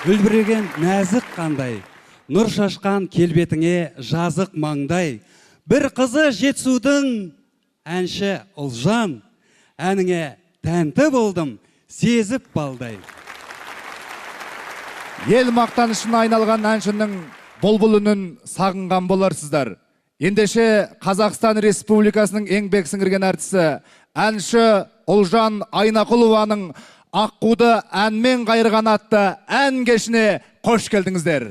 Үлбіреген нәзік қандай, нұр шашқан келбетіңе жазық маңдай. Бір қызы жетсудің әнші ұлжан, әніңе тәнті болдым, сезіп балдай. Ел мақтанышына айналған әншінің бұлбұл үнін сағынған боларсыздар. Ендеше Қазақстан Республикасының еңбек сіңірген әртісі, әнші Ұлжан Айнақұлованың Аққуды әнмен қайырған атты ән кешіне қош келдіңіздер.